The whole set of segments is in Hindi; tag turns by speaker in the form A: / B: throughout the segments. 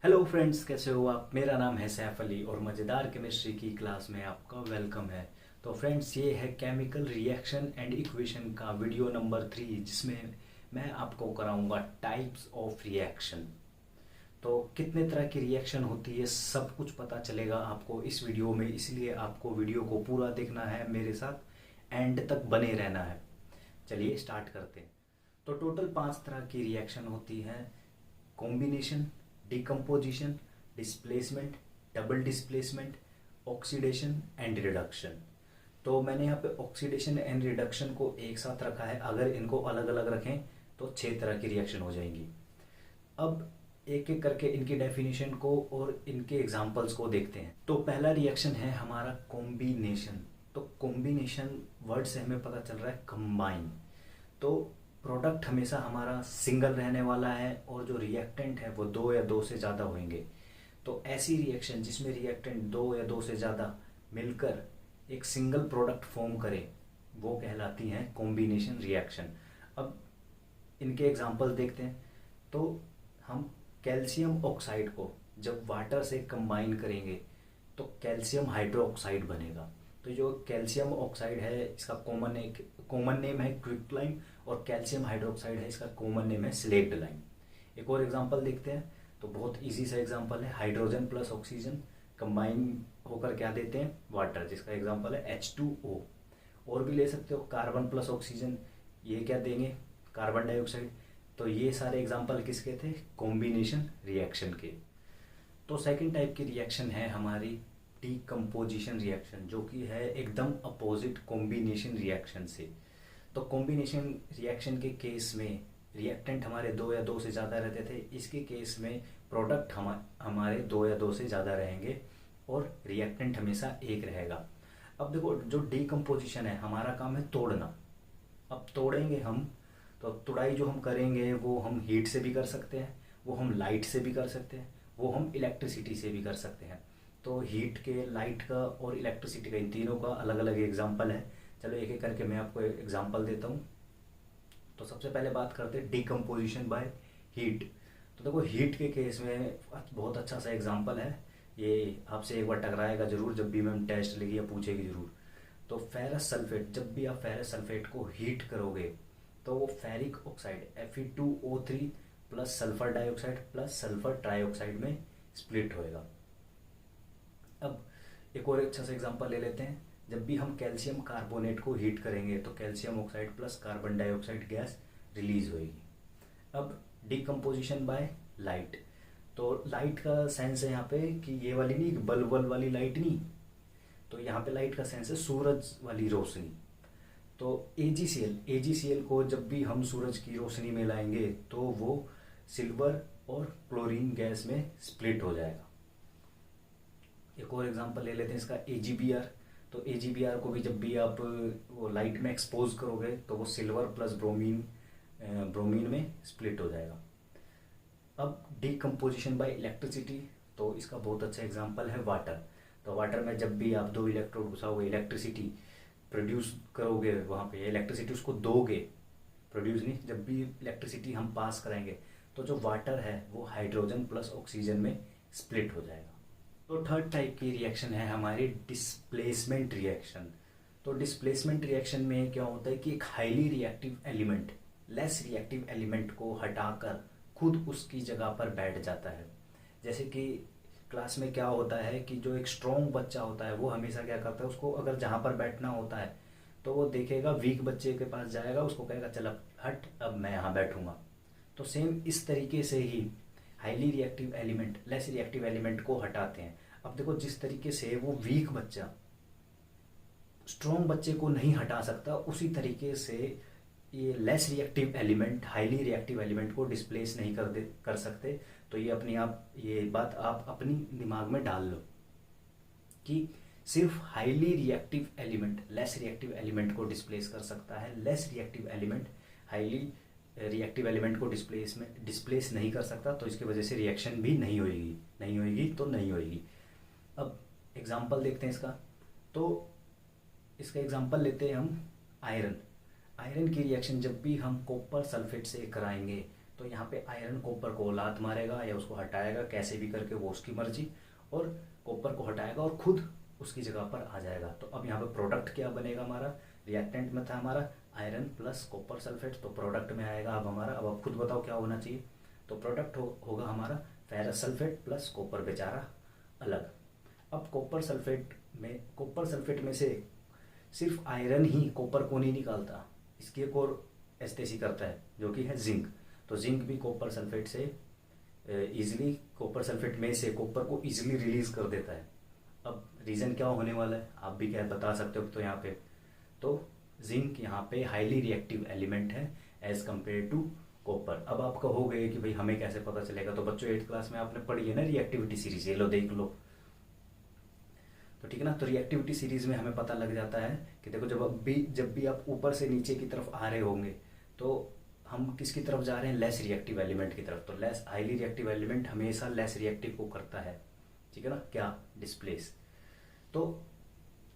A: हेलो फ्रेंड्स, कैसे हो आप। मेरा नाम है सैफ अली और मज़ेदार केमिस्ट्री की क्लास में आपका वेलकम है। तो फ्रेंड्स, ये है केमिकल रिएक्शन एंड इक्वेशन का वीडियो नंबर 3, जिसमें मैं आपको कराऊंगा टाइप्स ऑफ रिएक्शन। तो कितने तरह की रिएक्शन होती है सब कुछ पता चलेगा आपको इस वीडियो में, इसलिए आपको वीडियो को पूरा देखना है, मेरे साथ एंड तक बने रहना है। चलिए स्टार्ट करते हैं। तो टोटल 5 तरह की रिएक्शन होती है: combination, decomposition, displacement, double displacement, oxidation and reduction. तो मैंने यहाँ पे ऑक्सीडेशन एंड रिडक्शन को एक साथ रखा है। अगर इनको अलग अलग रखें तो 6 तरह की रिएक्शन हो जाएंगी। अब एक एक करके इनकी डेफिनेशन को और इनके एग्जांपल्स को देखते हैं। तो पहला रिएक्शन है हमारा कॉम्बिनेशन। तो कॉम्बिनेशन वर्ड से हमें पता चल रहा है कंबाइन। तो प्रोडक्ट हमेशा हमारा सिंगल रहने वाला है और जो रिएक्टेंट है वो 2 या 2 से ज़्यादा होंगे। तो ऐसी रिएक्शन जिसमें रिएक्टेंट 2 या 2 से ज़्यादा मिलकर एक सिंगल प्रोडक्ट फॉर्म करे, वो कहलाती हैं कॉम्बिनेशन रिएक्शन। अब इनके एग्जांपल देखते हैं। तो हम कैल्शियम ऑक्साइड को जब वाटर से कंबाइन करेंगे तो कैल्शियम हाइड्रोक्साइड बनेगा। तो जो कैल्शियम ऑक्साइड है इसका कॉमन नेम है क्विकलाइम, और कैल्शियम हाइड्रोक्साइड है इसका कॉमन नेम है स्लेक्ट लाइम। एक और एग्जांपल देखते हैं। तो बहुत इजी सा एग्जांपल है, हाइड्रोजन प्लस ऑक्सीजन कंबाइन होकर क्या देते हैं, वाटर, जिसका एग्जांपल है H2O। और भी ले सकते हो, कार्बन प्लस ऑक्सीजन, ये क्या देंगे, कार्बन डाइऑक्साइड। तो ये सारे एग्जांपल किसके थे, कॉम्बिनेशन रिएक्शन के। तो सेकंड टाइप की रिएक्शन है हमारी डीकम्पोजिशन रिएक्शन, जो कि है एकदम अपोजिट कॉम्बिनेशन रिएक्शन से। तो कॉम्बिनेशन रिएक्शन के केस में रिएक्टेंट हमारे 2 या 2 से ज़्यादा रहते थे। इसके केस में प्रोडक्ट हमारे 2 या 2 से ज़्यादा रहेंगे और रिएक्टेंट हमेशा एक रहेगा। अब देखो, जो डीकम्पोजिशन है हमारा काम है तोड़ना। अब तोड़ेंगे हम, तो तुड़ाई जो हम करेंगे वो हम हीट से भी कर सकते हैं, वो हम लाइट से भी कर सकते हैं, वो हम इलेक्ट्रिसिटी से भी कर सकते हैं। तो हीट के, लाइट का और इलेक्ट्रिसिटी का, इन तीनों का अलग अलग एग्जाम्पल है। चलो एक एक करके मैं आपको एग्जाम्पल देता हूँ। तो सबसे पहले बात करते हैं डिकम्पोजिशन बाय हीट। तो देखो, हीट के केस में बहुत अच्छा सा एग्जाम्पल है। ये आपसे एक बार टकराएगा जरूर, जब भी मैम टेस्ट लेगी या पूछेगी जरूर। तो फेरस सल्फेट, जब भी आप फेरस सल्फेट को हीट करोगे तो वो ferric oxide Fe2O3 plus sulphur dioxide plus sulphur trioxide में स्प्लिट होएगा। अब एक और अच्छा सा एग्जांपल ले लेते हैं। जब भी हम कैल्शियम कार्बोनेट को हीट करेंगे तो calcium oxide plus carbon dioxide gas release होएगी। अब डिकम्पोजिशन बाय लाइट। तो लाइट का सेंस है यहाँ पे कि ये वाली नहीं, बल्ब वाली लाइट नहीं। तो यहाँ पे लाइट का सेंस है सूरज वाली रोशनी। तो एजीसीएल को जब भी हम सूरज की रोशनी में लाएंगे तो वो सिल्वर और क्लोरीन गैस में स्प्लिट हो जाएगा। एक और एग्जांपल ले लेते हैं इसका, एजीबीआर। तो एजीबीआर को भी जब भी आप वो लाइट में एक्सपोज करोगे तो वो सिल्वर प्लस ब्रोमीन में स्प्लिट हो जाएगा। अब डीकम्पोजिशन बाय इलेक्ट्रिसिटी। तो इसका बहुत अच्छा एग्जांपल है वाटर। तो वाटर में जब भी आप 2 इलेक्ट्रोड घुसाओगे, इलेक्ट्रिसिटी प्रोड्यूस करोगे वहाँ पे, इलेक्ट्रिसिटी उसको दोगे, प्रोड्यूस नहीं, जब भी इलेक्ट्रिसिटी हम पास कराएंगे तो जो वाटर है वो हाइड्रोजन प्लस ऑक्सीजन में स्प्लिट हो जाएगा। तो थर्ड टाइप की रिएक्शन है हमारी डिस्प्लेसमेंट रिएक्शन। तो डिस्प्लेसमेंट रिएक्शन में क्या होता है कि एक highly reactive element less reactive element को हटाकर खुद उसकी जगह पर बैठ जाता है। जैसे कि क्लास में क्या होता है कि जो एक स्ट्रॉन्ग बच्चा होता है वो हमेशा क्या करता है, उसको अगर जहाँ पर बैठना होता है तो वो देखेगा वीक बच्चे के पास जाएगा, उसको कहेगा चल अब हट, अब मैं यहाँ बैठूंगा। तो सेम इस तरीके से ही highly reactive element less reactive element को हटाते हैं। अब देखो, जिस तरीके से वो वीक बच्चा स्ट्रॉन्ग बच्चे को नहीं हटा सकता, उसी तरीके से ये less reactive element highly reactive element को डिस्प्लेस नहीं कर सकते। तो ये अपने आप, ये बात आप अपनी दिमाग में डाल लो कि सिर्फ highly reactive element less reactive element को डिस्प्लेस कर सकता है, less reactive element highly reactive element को डिस्प्लेस नहीं कर सकता। तो इसकी वजह से रिएक्शन भी नहीं होगी, नहीं होगी तो नहीं होगी। अब एग्जाम्पल देखते हैं इसका। तो इसका एग्जाम्पल लेते हैं हम आयरन। आयरन की रिएक्शन जब भी हम कॉपर सल्फेट से कराएंगे तो यहाँ पे आयरन कॉपर को लात मारेगा या उसको हटाएगा, कैसे भी करके वो उसकी मर्जी, और कॉपर को हटाएगा और खुद उसकी जगह पर आ जाएगा। तो अब यहाँ पे प्रोडक्ट क्या बनेगा हमारा, रिएक्टेंट में था हमारा आयरन प्लस कॉपर सल्फेट, तो प्रोडक्ट में आएगा अब हमारा, अब आप खुद बताओ क्या होना चाहिए। तो प्रोडक्ट होगा हमारा फेरस सल्फेट प्लस कॉपर बेचारा अलग। अब कॉपर सल्फेट में से सिर्फ आयरन ही कॉपर को नहीं निकालता, इसकी एक और एस्टेसी करता है जो कि है जिंक। तो जिंक भी कॉपर सल्फेट से इजीली, कॉपर सल्फेट में से कॉपर को इजीली रिलीज कर देता है। अब रीज़न क्या होने वाला है आप भी क्या बता सकते हो। तो यहाँ पे तो जिंक यहाँ पे हाईली रिएक्टिव एलिमेंट है एज कम्पेयर टू कॉपर। अब आप कहोगे कि भाई हमें कैसे पता चलेगा, तो बच्चों 8th क्लास में आपने पढ़ी है ना रिएक्टिविटी सीरीज, ये लो देख लो। तो ठीक है ना, तो रिएक्टिविटी सीरीज में हमें पता लग जाता है कि देखो जब भी आप ऊपर से नीचे की तरफ आ रहे होंगे तो हम किसकी तरफ जा रहे हैं, लेस रिएक्टिव एलिमेंट की तरफ। तो लेस हाईली रिएक्टिव एलिमेंट हमेशा लेस रिएक्टिव को करता है, ठीक है ना, क्या डिस्प्लेस। तो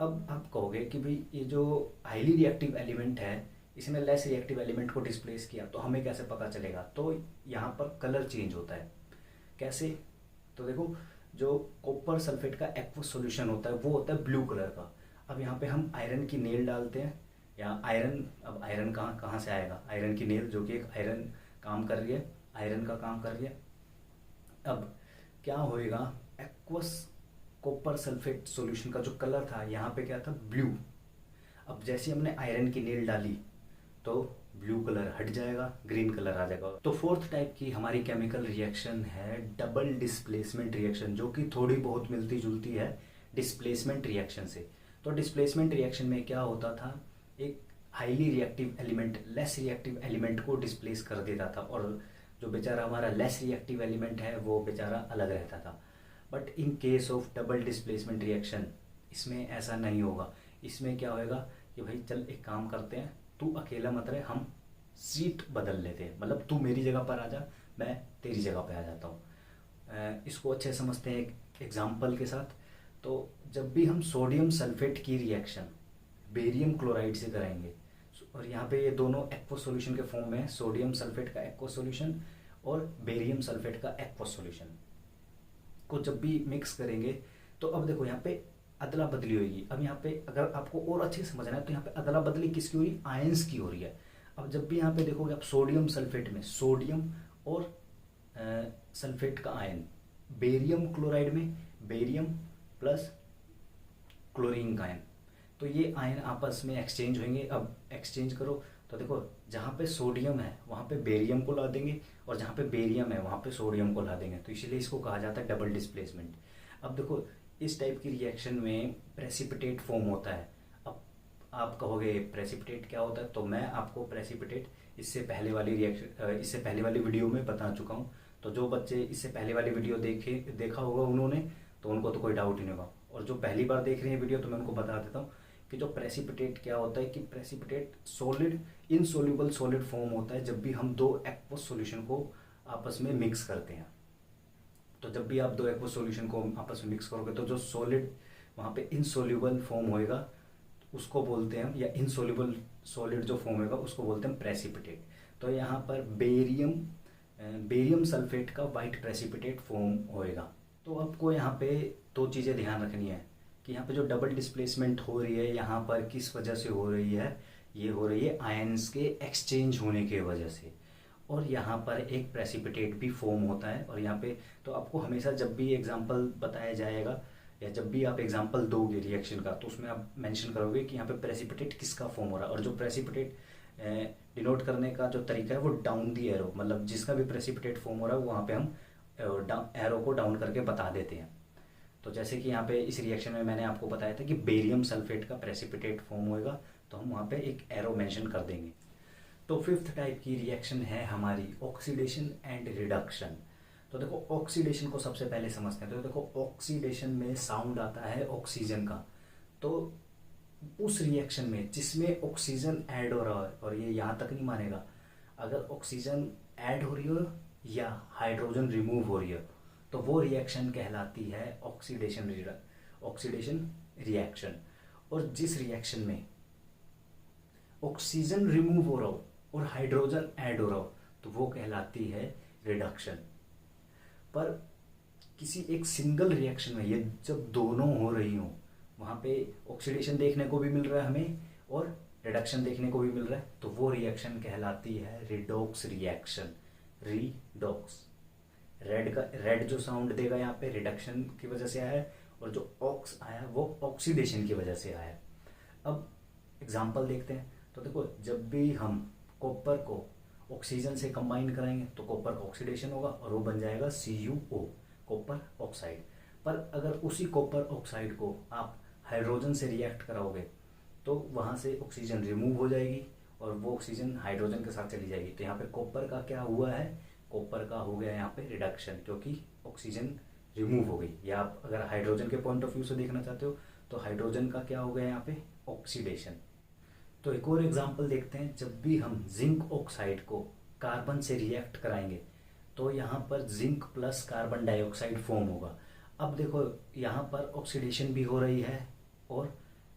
A: अब आप कहोगे कि भाई ये जो हाईली रिएक्टिव एलिमेंट है इसने लेस रिएक्टिव एलिमेंट को डिस्प्लेस किया, तो हमें कैसे पता चलेगा। तो यहाँ पर कलर चेंज होता है, कैसे। तो देखो जो कॉपर सल्फेट का एक्वस सॉल्यूशन होता है वो होता है ब्लू कलर का। अब यहाँ पे हम आयरन की नेल डालते हैं या आयरन, अब आयरन कहाँ से आएगा, आयरन की नेल जो कि एक आयरन काम कर रही है, आयरन का काम कर रही है। अब क्या होएगा, एक्वस कॉपर सल्फेट सॉल्यूशन का जो कलर था यहाँ पे क्या था, ब्लू। अब जैसे हमने आयरन की नेल डाली तो ब्लू कलर हट जाएगा, ग्रीन कलर आ जाएगा। तो फोर्थ टाइप की हमारी केमिकल रिएक्शन है डबल डिस्प्लेसमेंट रिएक्शन, जो कि थोड़ी बहुत मिलती जुलती है डिस्प्लेसमेंट रिएक्शन से। तो डिस्प्लेसमेंट रिएक्शन में क्या होता था, एक highly reactive element less reactive element को डिस्प्लेस कर देता था, और जो बेचारा हमारा लेस रिएक्टिव एलिमेंट है वो बेचारा अलग रहता था। But in case of double displacement reaction इसमें ऐसा नहीं होगा। इसमें क्या होएगा कि भाई चल एक काम करते हैं, तू अकेला मत रहे, हम सीट बदल लेते हैं, मतलब तू मेरी जगह पर आ जा, मैं तेरी जगह पे आ जाता हूँ। इसको अच्छे समझते हैं एक एग्जाम्पल के साथ। तो जब भी हम सोडियम सल्फेट की रिएक्शन बेरियम क्लोराइड से कराएंगे, और यहाँ पे ये दोनों एक्वस सॉल्यूशन के फॉर्म में है, सोडियम सल्फेट का एक्वस सॉल्यूशन और बेरियम सल्फेट का एक्वस सॉल्यूशन को जब भी मिक्स करेंगे, तो अब देखो यहाँ पे अदला बदली होगी। अब यहाँ पे अगर आपको और अच्छे से समझना है तो यहाँ पे अदला बदली किसकी हो रही है, आयंस की हो रही है। अब जब भी यहाँ पे देखोगे आप सोडियम सल्फेट में सोडियम और सल्फेट का आयन, बेरियम क्लोराइड में बेरियम प्लस क्लोरीन का आयन, तो ये आयन आपस में एक्सचेंज होंगे। अब एक्सचेंज करो तो देखो जहाँ पे सोडियम है वहाँ पे बेरियम को ला देंगे, और जहाँ पे बेरियम है वहाँ पे सोडियम को ला देंगे, तो इसलिए इसको कहा जाता है डबल डिस्प्लेसमेंट। अब देखो इस टाइप की रिएक्शन में प्रेसिपिटेट फॉर्म होता है। अब आप कहोगे प्रेसिपिटेट क्या होता है, तो मैं आपको प्रेसिपिटेट इससे पहले वाली वीडियो में बता चुका हूँ। तो जो बच्चे इससे पहले वाली वीडियो देखा होगा उन्होंने, तो उनको तो कोई डाउट ही नहीं होगा। और जो पहली बार देख रहे हैं वीडियो, तो मैं उनको बता देता हूँ कि जो प्रेसिपिटेट क्या होता है, कि precipitate solid insoluble solid form होता है जब भी हम दो एक्वस सॉल्यूशन को आपस में मिक्स करते हैं। तो जब भी आप दो एक्वस सॉल्यूशन को आपस में मिक्स करोगे तो जो सॉलिड वहाँ पे इनसोल्यूबल फॉर्म होएगा उसको बोलते हैं, या इनसोल्यूबल सॉलिड जो फॉर्म होएगा उसको बोलते हैं प्रेसिपिटेट। तो यहाँ पर बेरियम सल्फेट का वाइट प्रेसिपिटेट फॉर्म होएगा। तो आपको यहाँ पे दो चीज़ें ध्यान रखनी है कि यहाँ पे जो डबल डिस्प्लेसमेंट हो रही है यहाँ पर किस वजह से हो रही है, ये हो रही है आयंस के एक्सचेंज होने के वजह से, और यहाँ पर एक प्रेसिपिटेट भी फॉर्म होता है। और यहाँ पे तो आपको हमेशा जब भी एग्जांपल बताया जाएगा या जब भी आप एग्जांपल दोगे रिएक्शन का, तो उसमें आप मेंशन करोगे कि यहाँ पे प्रेसिपिटेट किसका फॉर्म हो रहा है। और जो प्रेसिपिटेट डिनोट करने का जो तरीका है वो डाउन दी एरो, मतलब जिसका भी प्रेसिपिटेट फॉर्म हो रहा है वहाँ पे हम एरो को डाउन करके बता देते हैं। तो जैसे कि यहाँ पे इस रिएक्शन में मैंने आपको बताया था कि बेरियम सल्फेट का प्रेसिपिटेट फॉर्म होएगा, तो हम वहाँ पे एक एरो मेंशन कर देंगे। तो फिफ्थ टाइप की रिएक्शन है हमारी ऑक्सीडेशन एंड रिडक्शन। तो देखो ऑक्सीडेशन को सबसे पहले समझते हैं। तो देखो ऑक्सीडेशन में साउंड आता है ऑक्सीजन का, तो उस रिएक्शन में जिसमें ऑक्सीजन ऐड हो रहा है, और ये यहाँ तक नहीं मानेगा, अगर ऑक्सीजन ऐड हो रही हो या हाइड्रोजन रिमूव हो रही हो, तो वो रिएक्शन कहलाती है ऑक्सीडेशन रिएक्शन। और जिस रिएक्शन में ऑक्सीजन रिमूव हो रहा हो और हाइड्रोजन ऐड हो रहा हो, तो वो कहलाती है रिडक्शन। पर किसी एक सिंगल रिएक्शन में ये जब दोनों हो रही हों, वहाँ पे ऑक्सीडेशन देखने को भी मिल रहा है हमें और रिडक्शन देखने को भी मिल रहा है, तो वो रिएक्शन कहलाती है रिडॉक्स रिएक्शन। रिडॉक्स, रेड जो साउंड देगा यहाँ पे रिडक्शन की वजह से आया है, और जो ऑक्स आया है वो ऑक्सीडेशन की वजह से आया है। अब एग्जाम्पल देखते हैं। तो देखो, जब भी हम कॉपर को ऑक्सीजन से कंबाइन कराएंगे तो कॉपर का ऑक्सीडेशन होगा और वो बन जाएगा CuO, कॉपर ऑक्साइड। पर अगर उसी कॉपर ऑक्साइड को आप हाइड्रोजन से रिएक्ट कराओगे तो वहाँ से ऑक्सीजन रिमूव हो जाएगी और वो ऑक्सीजन हाइड्रोजन के साथ चली जाएगी। तो यहाँ पे कॉपर का क्या हुआ है, कॉपर का हो गया यहाँ पे रिडक्शन, क्योंकि ऑक्सीजन रिमूव हो गई। या आप अगर हाइड्रोजन के पॉइंट ऑफ व्यू से देखना चाहते हो तो हाइड्रोजन का क्या हो गया यहाँ पे, ऑक्सीडेशन। तो एक और एग्जांपल देखते हैं। जब भी हम जिंक ऑक्साइड को कार्बन से रिएक्ट कराएंगे तो यहाँ पर zinc plus carbon dioxide form होगा। अब देखो, यहाँ पर ऑक्सीडेशन भी हो रही है और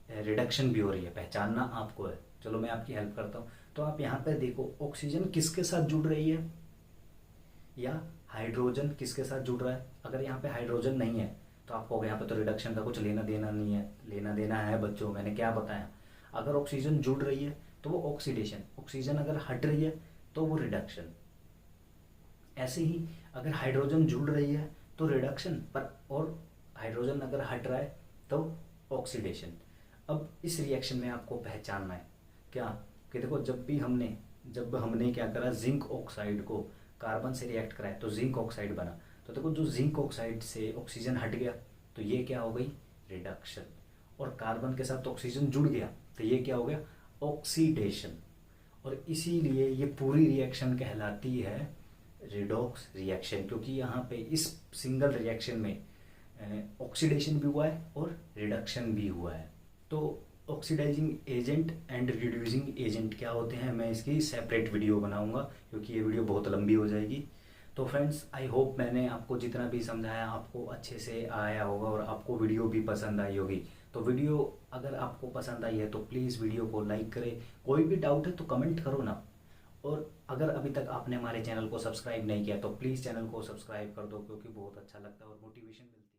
A: रिडक्शन भी हो रही है, पहचानना आपको है। चलो मैं आपकी हेल्प करता हूँ। तो आप यहाँ पर देखो, ऑक्सीजन किसके साथ जुड़ रही है या हाइड्रोजन किसके साथ जुड़ रहा है। अगर यहाँ पे हाइड्रोजन नहीं है तो आप कहोगे यहाँ पे तो रिडक्शन का कुछ लेना देना नहीं है। लेना देना है बच्चों, मैंने क्या बताया। अगर ऑक्सीजन जुड़ रही है तो वो ऑक्सीडेशन, ऑक्सीजन अगर हट रही है तो वो रिडक्शन। ऐसे ही अगर हाइड्रोजन जुड़ रही है तो रिडक्शन पर, और हाइड्रोजन अगर हट रहा है तो ऑक्सीडेशन। अब इस रिएक्शन में आपको पहचानना है क्या, कि देखो, जब हमने क्या करा, जिंक ऑक्साइड को कार्बन से रिएक्ट कराया तो जिंक ऑक्साइड बना। तो देखो, जो जिंक ऑक्साइड से ऑक्सीजन हट गया तो ये क्या हो गई, रिडक्शन। और कार्बन के साथ ऑक्सीजन जुड़ गया तो ये क्या हो गया, ऑक्सीडेशन। और इसीलिए ये पूरी रिएक्शन कहलाती है रिडॉक्स रिएक्शन, क्योंकि यहाँ पे इस सिंगल रिएक्शन में ऑक्सीडेशन भी हुआ है और रिडक्शन भी हुआ है। तो oxidising agent and reducing agent क्या होते हैं, मैं इसकी सेपरेट वीडियो बनाऊंगा क्योंकि ये वीडियो बहुत लंबी हो जाएगी। तो फ्रेंड्स, आई होप मैंने आपको जितना भी समझाया आपको अच्छे से आया होगा और आपको वीडियो भी पसंद आई होगी। तो वीडियो अगर आपको पसंद आई है तो प्लीज़ वीडियो को लाइक करें। कोई भी डाउट है तो कमेंट करो ना। और अगर अभी तक आपने हमारे चैनल को सब्सक्राइब नहीं किया तो प्लीज़ चैनल को सब्सक्राइब कर दो, क्योंकि बहुत अच्छा लगता है और मोटिवेशन मिलती है।